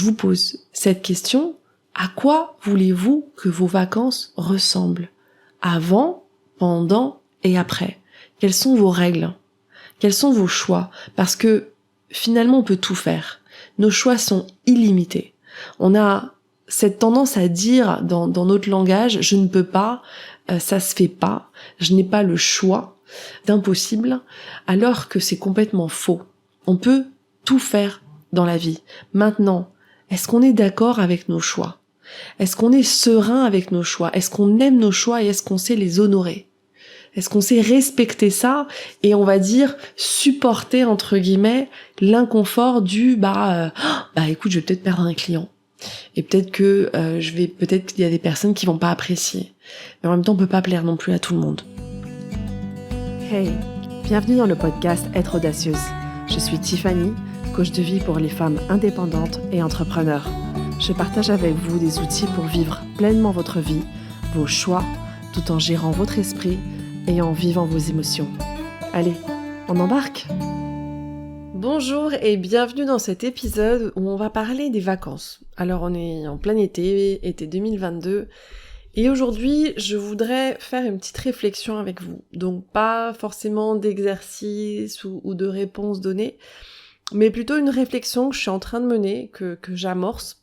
je vous pose cette question, à quoi voulez-vous que vos vacances ressemblent? Avant, pendant et après. Quelles sont vos règles? Quels sont vos choix? Parce que finalement, on peut tout faire. Nos choix sont illimités. On a cette tendance à dire dans notre langage, je ne peux pas, ça se fait pas, je n'ai pas le choix d'impossible, alors que c'est complètement faux. On peut tout faire dans la vie. Maintenant, est-ce qu'on est d'accord avec nos choix? Est-ce qu'on est serein avec nos choix? Est-ce qu'on aime nos choix et est-ce qu'on sait les honorer? Est-ce qu'on sait respecter ça et on va dire supporter entre guillemets l'inconfort du écoute, je vais peut-être perdre un client et peut-être qu'il y a des personnes qui vont pas apprécier. Mais en même temps, on peut pas plaire non plus à tout le monde. Hey, bienvenue dans le podcast Être audacieuse. Je suis Tiffany, coach de vie pour les femmes indépendantes et entrepreneurs. Je partage avec vous des outils pour vivre pleinement votre vie, vos choix, tout en gérant votre esprit et en vivant vos émotions. Allez, on embarque? Bonjour et bienvenue dans cet épisode où on va parler des vacances. Alors on est en plein été 2022, et aujourd'hui je voudrais faire une petite réflexion avec vous. Donc pas forcément d'exercice ou de réponse donnée, mais plutôt une réflexion que je suis en train de mener, que j'amorce,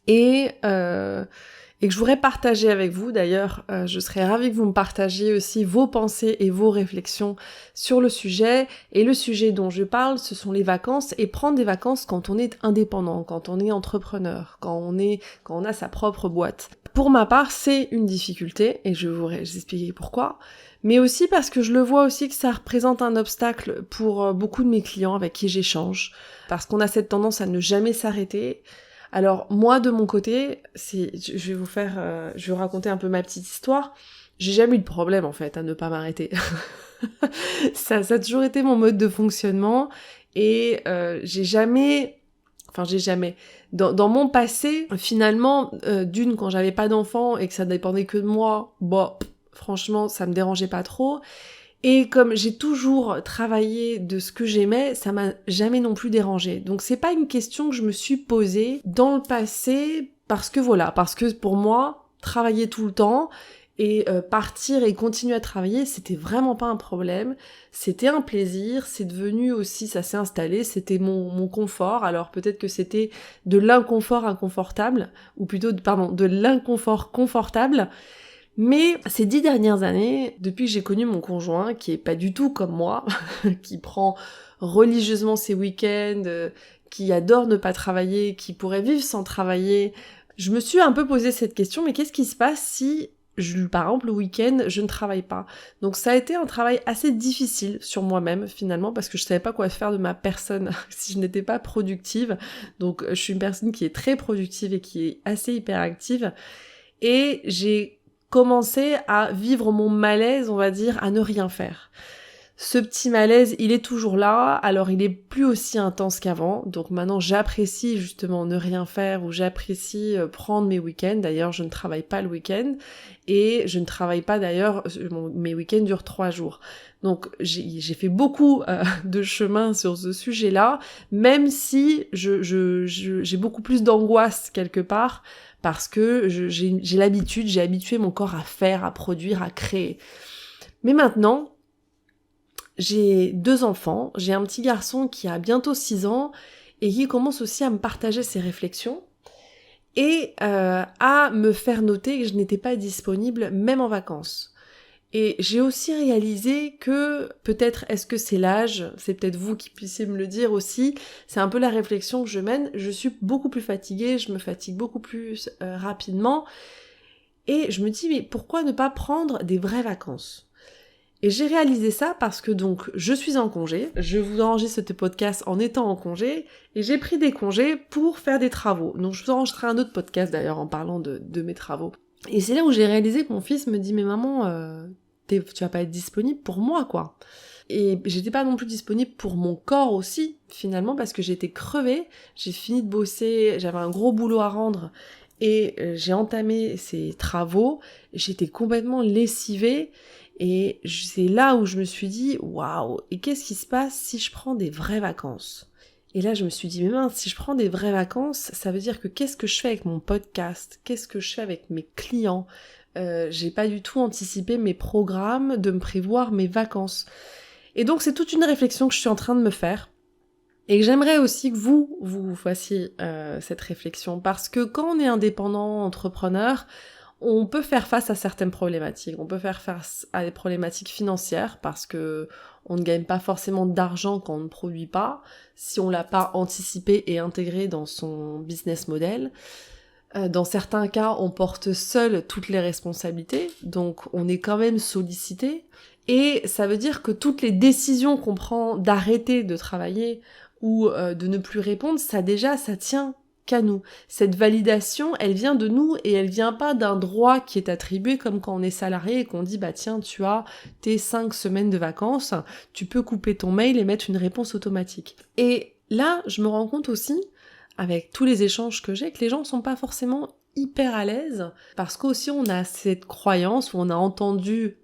et que je voudrais partager avec vous. D'ailleurs, je serais ravie que vous me partagiez aussi vos pensées et vos réflexions sur le sujet. Et le sujet dont je parle, ce sont les vacances, et prendre des vacances quand on est indépendant, quand on est entrepreneur, quand on a sa propre boîte. Pour ma part, c'est une difficulté, et je vais vous expliquer pourquoi. Mais aussi parce que je le vois aussi que ça représente un obstacle pour beaucoup de mes clients avec qui j'échange, parce qu'on a cette tendance à ne jamais s'arrêter. Alors moi de mon côté, je vais vous raconter un peu ma petite histoire. J'ai jamais eu de problème en fait à ne pas m'arrêter. Ça a toujours été mon mode de fonctionnement, et dans mon passé, finalement, quand j'avais pas d'enfant et que ça dépendait que de moi, franchement ça me dérangeait pas trop. Et comme j'ai toujours travaillé de ce que j'aimais, ça m'a jamais non plus dérangée. Donc c'est pas une question que je me suis posée dans le passé, parce que pour moi, travailler tout le temps et partir et continuer à travailler, c'était vraiment pas un problème. C'était un plaisir, c'est devenu aussi, ça s'est installé, c'était mon confort. Alors peut-être que c'était de l'inconfort inconfortable, ou plutôt, de l'inconfort confortable. Mais ces 10 dernières années, depuis que j'ai connu mon conjoint, qui est pas du tout comme moi, qui prend religieusement ses week-ends, qui adore ne pas travailler, qui pourrait vivre sans travailler, je me suis un peu posé cette question, mais qu'est-ce qui se passe si, par exemple, le week-end, je ne travaille pas? Donc ça a été un travail assez difficile sur moi-même, finalement, parce que je savais pas quoi faire de ma personne si je n'étais pas productive. Donc je suis une personne qui est très productive et qui est assez hyperactive, et j'ai commencer à vivre mon malaise, on va dire, à ne rien faire. Ce petit malaise, il est toujours là, alors il est plus aussi intense qu'avant, donc maintenant j'apprécie justement ne rien faire, ou j'apprécie prendre mes week-ends. D'ailleurs, je ne travaille pas le week-end, et je ne travaille pas d'ailleurs, mes week-ends durent 3 jours. Donc j'ai fait beaucoup de chemin sur ce sujet-là, même si j'ai beaucoup plus d'angoisse quelque part, parce que j'ai l'habitude, j'ai habitué mon corps à faire, à produire, à créer. Mais maintenant, j'ai 2 enfants, j'ai un petit garçon qui a bientôt 6 ans, et qui commence aussi à me partager ses réflexions, et à me faire noter que je n'étais pas disponible, même en vacances. Et j'ai aussi réalisé que, peut-être, est-ce que c'est l'âge, c'est peut-être vous qui puissiez me le dire aussi, c'est un peu la réflexion que je mène, je suis beaucoup plus fatiguée, je me fatigue beaucoup plus rapidement, et je me dis, mais pourquoi ne pas prendre des vraies vacances? Et j'ai réalisé ça parce que donc, je suis en congé, je vous enregistre ce podcast en étant en congé, et j'ai pris des congés pour faire des travaux. Donc je vous enregistrerai un autre podcast d'ailleurs en parlant de mes travaux. Et c'est là où j'ai réalisé que mon fils me dit, mais maman, tu vas pas être disponible pour moi, quoi. Et j'étais pas non plus disponible pour mon corps aussi, finalement, parce que j'étais crevée, j'ai fini de bosser, j'avais un gros boulot à rendre, et j'ai entamé ces travaux, j'étais complètement lessivée, et c'est là où je me suis dit, waouh, et qu'est-ce qui se passe si je prends des vraies vacances? Et là, je me suis dit, mais mince, si je prends des vraies vacances, ça veut dire que qu'est-ce que je fais avec mon podcast? Qu'est-ce que je fais avec mes clients? J'ai pas du tout anticipé mes programmes, de me prévoir mes vacances. Et donc, c'est toute une réflexion que je suis en train de me faire. Et que j'aimerais aussi que vous fassiez cette réflexion. Parce que quand on est indépendant, entrepreneur, on peut faire face à certaines problématiques. On peut faire face à des problématiques financières parce que on ne gagne pas forcément d'argent quand on ne produit pas, si on l'a pas anticipé et intégré dans son business model. Dans certains cas, on porte seul toutes les responsabilités, donc on est quand même sollicité. Et ça veut dire que toutes les décisions qu'on prend d'arrêter de travailler ou de ne plus répondre, ça tient qu'à nous. Cette validation, elle vient de nous et elle vient pas d'un droit qui est attribué comme quand on est salarié et qu'on dit bah tiens, tu as tes 5 semaines de vacances, tu peux couper ton mail et mettre une réponse automatique. Et là, je me rends compte aussi, avec tous les échanges que j'ai, que les gens sont pas forcément hyper à l'aise parce qu'aussi on a cette croyance où on a entendu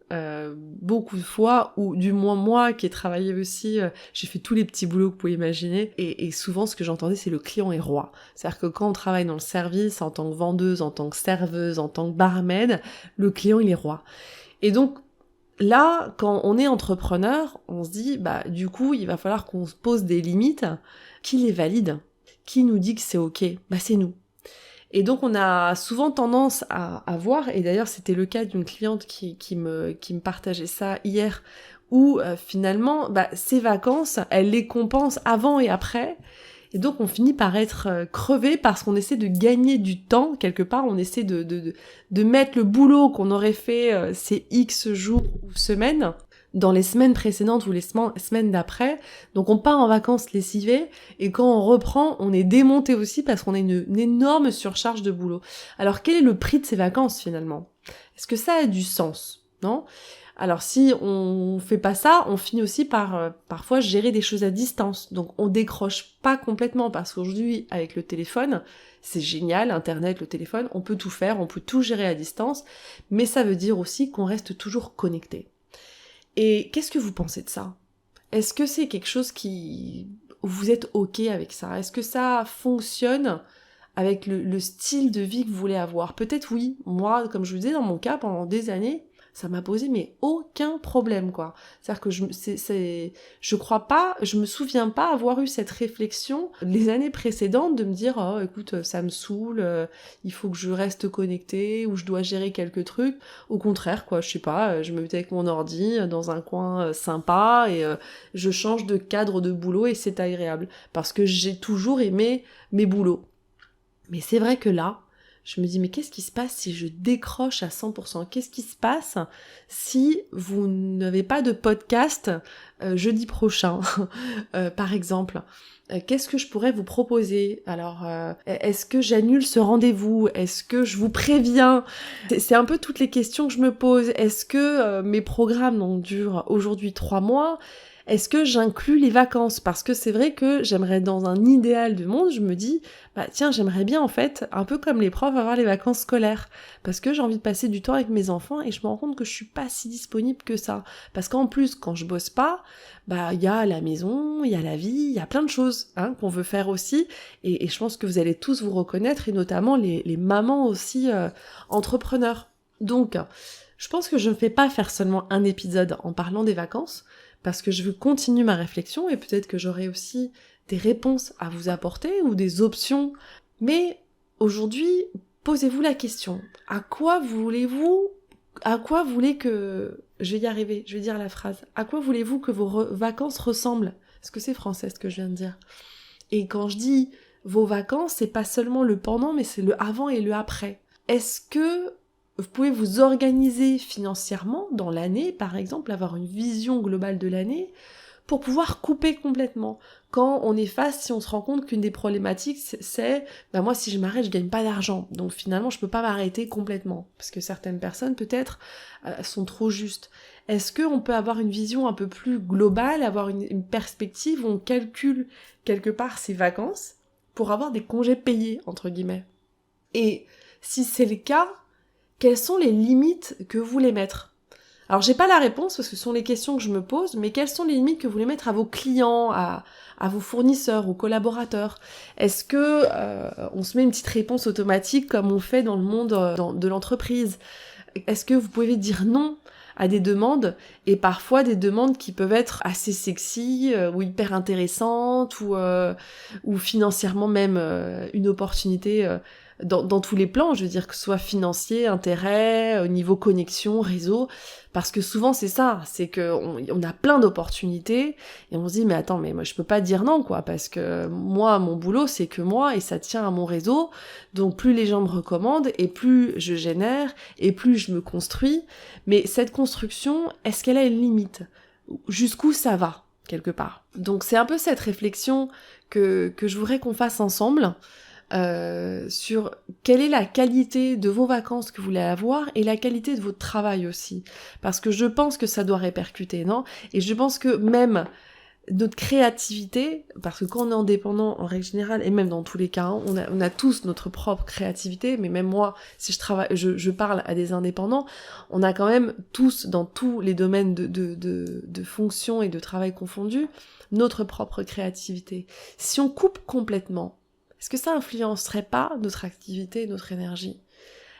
beaucoup de fois, ou du moins moi qui ai travaillé aussi, j'ai fait tous les petits boulots que vous pouvez imaginer, et souvent ce que j'entendais c'est le client est roi. C'est-à-dire que quand on travaille dans le service en tant que vendeuse, en tant que serveuse, en tant que barmaid, le client il est roi. Et donc là, quand on est entrepreneur, on se dit bah du coup il va falloir qu'on se pose des limites. Qui les valide? Qui nous dit que c'est ok? Bah c'est nous. Et donc on a souvent tendance à voir, et d'ailleurs c'était le cas d'une cliente qui me partageait ça hier, où finalement ses vacances, elle les compense avant et après, et donc on finit par être crevé parce qu'on essaie de gagner du temps, quelque part on essaie de mettre le boulot qu'on aurait fait ces X jours ou semaines, dans les semaines précédentes ou les semaines d'après. Donc on part en vacances lessivées, et quand on reprend, on est démonté aussi parce qu'on a une énorme surcharge de boulot. Alors quel est le prix de ces vacances finalement? Est-ce que ça a du sens? Non? Alors si on fait pas ça, on finit aussi par parfois gérer des choses à distance. Donc on décroche pas complètement, parce qu'aujourd'hui avec le téléphone, c'est génial, internet, le téléphone, on peut tout faire, on peut tout gérer à distance, mais ça veut dire aussi qu'on reste toujours connecté. Et qu'est-ce que vous pensez de ça? Est-ce que c'est quelque chose où vous êtes ok avec ça? Est-ce que ça fonctionne avec le style de vie que vous voulez avoir? Peut-être oui. Moi, comme je vous disais, dans mon cas, pendant des années, ça m'a posé mais aucun problème, quoi. C'est-à-dire que je me souviens pas avoir eu cette réflexion les années précédentes de me dire oh écoute ça me saoule, il faut que je reste connectée ou je dois gérer quelques trucs. Au contraire, quoi, je sais pas, je me mettais avec mon ordi dans un coin sympa et je change de cadre de boulot et c'est agréable parce que j'ai toujours aimé mes boulots. Mais c'est vrai que là, je me dis, mais qu'est-ce qui se passe si je décroche à 100%? Qu'est-ce qui se passe si vous n'avez pas de podcast jeudi prochain, par exemple? Qu'est-ce que je pourrais vous proposer? Alors, est-ce que j'annule ce rendez-vous? Est-ce que je vous préviens? C'est un peu toutes les questions que je me pose. Est-ce que mes programmes durent aujourd'hui 3 mois? Est-ce que j'inclus les vacances? Parce que c'est vrai que j'aimerais, dans un idéal de monde, je me dis, tiens, j'aimerais bien en fait, un peu comme les profs, avoir les vacances scolaires. Parce que j'ai envie de passer du temps avec mes enfants et je me rends compte que je suis pas si disponible que ça. Parce qu'en plus, quand je bosse pas, il y a la maison, il y a la vie, il y a plein de choses qu'on veut faire aussi. Et je pense que vous allez tous vous reconnaître, et notamment les mamans aussi entrepreneurs. Donc, je pense que je ne fais pas faire seulement un épisode en parlant des vacances, parce que je veux continuer ma réflexion et peut-être que j'aurai aussi des réponses à vous apporter ou des options. Mais aujourd'hui, posez-vous la question. À quoi voulez que... Je vais y arriver, je vais dire la phrase. À quoi voulez-vous que vos vacances ressemblent? Est-ce que c'est français ce que je viens de dire? Et quand je dis vos vacances, c'est pas seulement le pendant, mais c'est le avant et le après. Est-ce que vous pouvez vous organiser financièrement dans l'année, par exemple, avoir une vision globale de l'année pour pouvoir couper complètement. Quand on est face, si on se rend compte qu'une des problématiques, c'est moi si je m'arrête, je gagne pas d'argent. Donc finalement, je peux pas m'arrêter complètement. Parce que certaines personnes, peut-être, sont trop justes. Est-ce qu'on peut avoir une vision un peu plus globale, avoir une perspective où on calcule quelque part ses vacances pour avoir des congés payés, entre guillemets? Et si c'est le cas, quelles sont les limites que vous voulez mettre? Alors j'ai pas la réponse parce que ce sont les questions que je me pose, mais quelles sont les limites que vous voulez mettre à vos clients, à vos fournisseurs, aux collaborateurs? Est-ce que on se met une petite réponse automatique comme on fait dans le monde de l'entreprise? Est-ce que vous pouvez dire non à des demandes, et parfois des demandes qui peuvent être assez sexy ou hyper intéressantes ou financièrement même une opportunité dans tous les plans, je veux dire que ce soit financier, intérêt, au niveau connexion, réseau, parce que souvent c'est ça, c'est que on a plein d'opportunités et on se dit mais attends, mais moi je peux pas dire non quoi, parce que moi mon boulot c'est que moi et ça tient à mon réseau, donc plus les gens me recommandent et plus je génère et plus je me construis, mais cette construction, est-ce qu'elle a une limite? Jusqu'où ça va quelque part? Donc c'est un peu cette réflexion que je voudrais qu'on fasse ensemble. Sur quelle est la qualité de vos vacances que vous voulez avoir et la qualité de votre travail aussi. Parce que je pense que ça doit répercuter, non? Et je pense que même notre créativité, parce que quand on est indépendant, en règle générale, et même dans tous les cas, hein, on a tous notre propre créativité, mais même moi, si je parle à des indépendants, on a quand même tous, dans tous les domaines de fonctions et de travail confondus, notre propre créativité. Si on coupe complètement, est-ce que ça influencerait pas notre activité, notre énergie?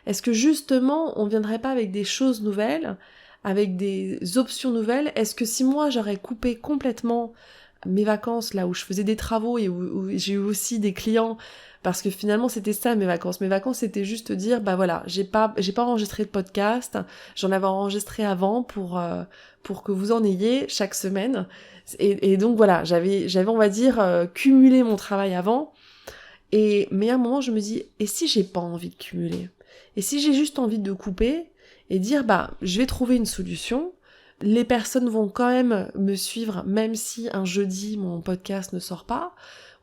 Est-ce que justement, on viendrait pas avec des choses nouvelles, avec des options nouvelles? Est-ce que si moi, j'aurais coupé complètement mes vacances, là où je faisais des travaux et où j'ai eu aussi des clients, parce que finalement, c'était ça mes vacances. Mes vacances, c'était juste dire, bah voilà, j'ai pas enregistré de podcast, j'en avais enregistré avant pour que vous en ayez chaque semaine. Et donc voilà, j'avais, on va dire, cumulé mon travail avant. Mais à un moment, je me dis, et si j'ai pas envie de cumuler? Et si j'ai juste envie de couper et dire, bah, je vais trouver une solution, les personnes vont quand même me suivre, même si un jeudi, mon podcast ne sort pas,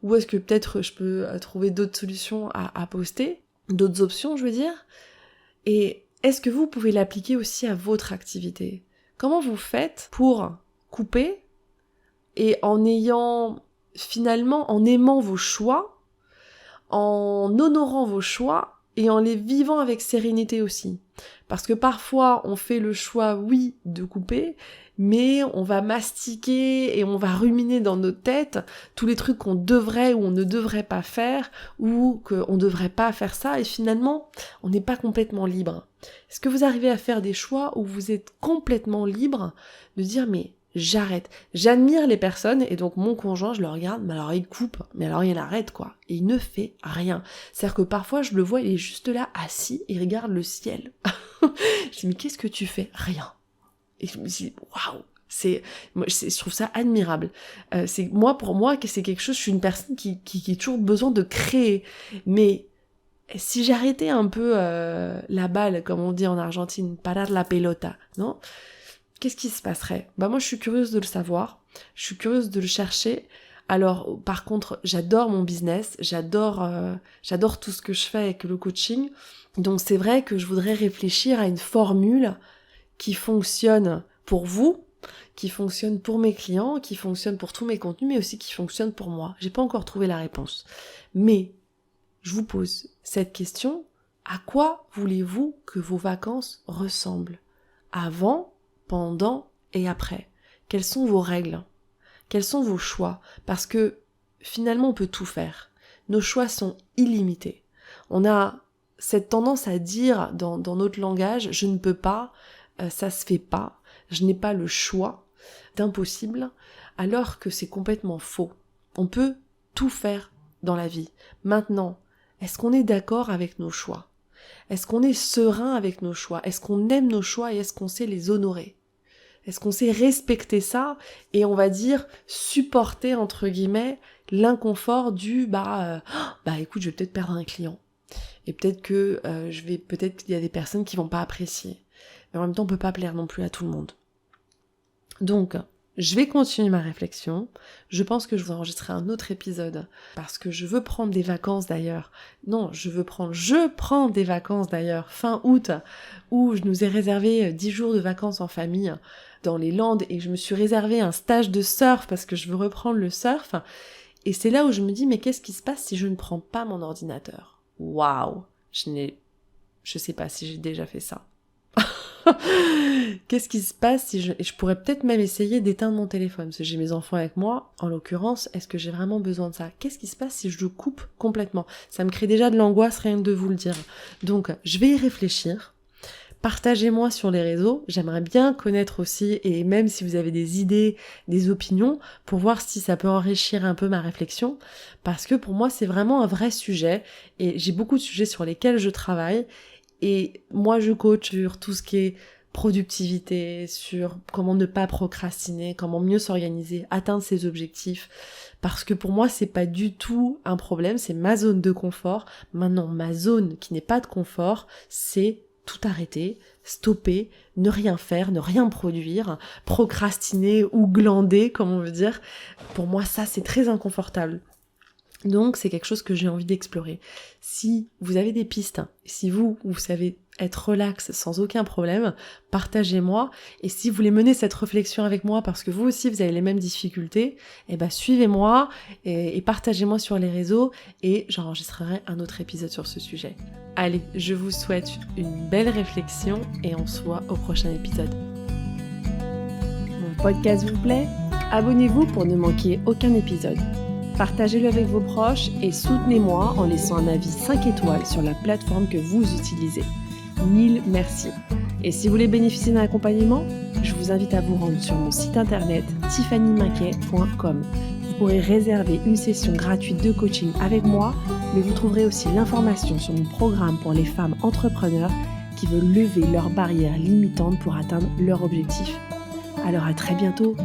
ou est-ce que peut-être je peux trouver d'autres solutions à poster, d'autres options, je veux dire? Et est-ce que vous pouvez l'appliquer aussi à votre activité? Comment vous faites pour couper et en aimant vos choix, en honorant vos choix et en les vivant avec sérénité aussi. Parce que parfois, on fait le choix, oui, de couper, mais on va mastiquer et on va ruminer dans nos têtes tous les trucs qu'on devrait ou on ne devrait pas faire, ou qu'on ne devrait pas faire ça, et finalement, on n'est pas complètement libre. Est-ce que vous arrivez à faire des choix où vous êtes complètement libre de dire, mais j'arrête. J'admire les personnes, et donc mon conjoint, je le regarde, mais alors il coupe, mais alors il arrête quoi. Et il ne fait rien. C'est-à-dire que parfois je le vois, il est juste là, assis, et il regarde le ciel. Je dis, mais qu'est-ce que tu fais? Rien. Et je me dis, waouh! Je trouve ça admirable. Pour moi, c'est quelque chose, je suis une personne qui a toujours besoin de créer. Mais si j'arrêtais un peu la balle, comme on dit en Argentine, parar la pelota, non? Qu'est-ce qui se passerait? Bah moi je suis curieuse de le savoir, je suis curieuse de le chercher. Alors par contre, j'adore mon business, j'adore tout ce que je fais avec le coaching. Donc c'est vrai que je voudrais réfléchir à une formule qui fonctionne pour vous, qui fonctionne pour mes clients, qui fonctionne pour tous mes contenus, mais aussi qui fonctionne pour moi. J'ai pas encore trouvé la réponse. Mais je vous pose cette question, à quoi voulez-vous que vos vacances ressemblent? Avant, pendant et après? Quelles sont vos règles? Quels sont vos choix? Parce que finalement, on peut tout faire. Nos choix sont illimités. On a cette tendance à dire dans notre langage, je ne peux pas, ça se fait pas, je n'ai pas le choix, d'impossible, alors que c'est complètement faux. On peut tout faire dans la vie. Maintenant, est-ce qu'on est d'accord avec nos choix? Est-ce qu'on est serein avec nos choix? Est-ce qu'on aime nos choix et est-ce qu'on sait les honorer? Est-ce qu'on sait respecter ça et on va dire supporter entre guillemets l'inconfort du écoute, je vais peut-être perdre un client et peut-être qu'il y a des personnes qui vont pas apprécier. Mais en même temps, on peut pas plaire non plus à tout le monde. Donc, je vais continuer ma réflexion. Je pense que je vais enregistrer un autre épisode parce que je veux prendre des vacances d'ailleurs. Non, je prends des vacances d'ailleurs fin août où je nous ai réservé 10 jours de vacances en famille dans les Landes et je me suis réservé un stage de surf parce que je veux reprendre le surf. Et c'est là où je me dis mais qu'est-ce qui se passe si je ne prends pas mon ordinateur? Waouh! Je sais pas si j'ai déjà fait ça. Qu'est-ce qui se passe si je pourrais peut-être même essayer d'éteindre mon téléphone, parce que j'ai mes enfants avec moi, en l'occurrence, est-ce que j'ai vraiment besoin de ça? Qu'est-ce qui se passe si je le coupe complètement? Ça me crée déjà de l'angoisse rien que de vous le dire. Donc, je vais y réfléchir. Partagez-moi sur les réseaux, j'aimerais bien connaître aussi, et même si vous avez des idées, des opinions, pour voir si ça peut enrichir un peu ma réflexion, parce que pour moi c'est vraiment un vrai sujet, et j'ai beaucoup de sujets sur lesquels je travaille, et moi je coach sur tout ce qui est productivité, sur comment ne pas procrastiner, comment mieux s'organiser, atteindre ses objectifs, parce que pour moi c'est pas du tout un problème, c'est ma zone de confort. Maintenant ma zone qui n'est pas de confort, c'est tout arrêter, stopper, ne rien faire, ne rien produire, procrastiner ou glander, comme on veut dire. Pour moi, ça, c'est très inconfortable. Donc, c'est quelque chose que j'ai envie d'explorer. Si vous avez des pistes, si vous savez être relax sans aucun problème, partagez-moi. Et si vous voulez mener cette réflexion avec moi parce que vous aussi vous avez les mêmes difficultés, suivez-moi et partagez-moi sur les réseaux et j'enregistrerai un autre épisode sur ce sujet. Allez, je vous souhaite une belle réflexion et on se voit au prochain épisode. Mon podcast vous plaît? Abonnez-vous pour ne manquer aucun épisode. Partagez-le avec vos proches et soutenez-moi en laissant un avis 5 étoiles sur la plateforme que vous utilisez. 1000 merci. Et si vous voulez bénéficier d'un accompagnement, je vous invite à vous rendre sur mon site internet tiffanymaquet.com. Vous pourrez réserver une session gratuite de coaching avec moi, mais vous trouverez aussi l'information sur mon programme pour les femmes entrepreneurs qui veulent lever leurs barrières limitantes pour atteindre leur objectif. Alors à très bientôt.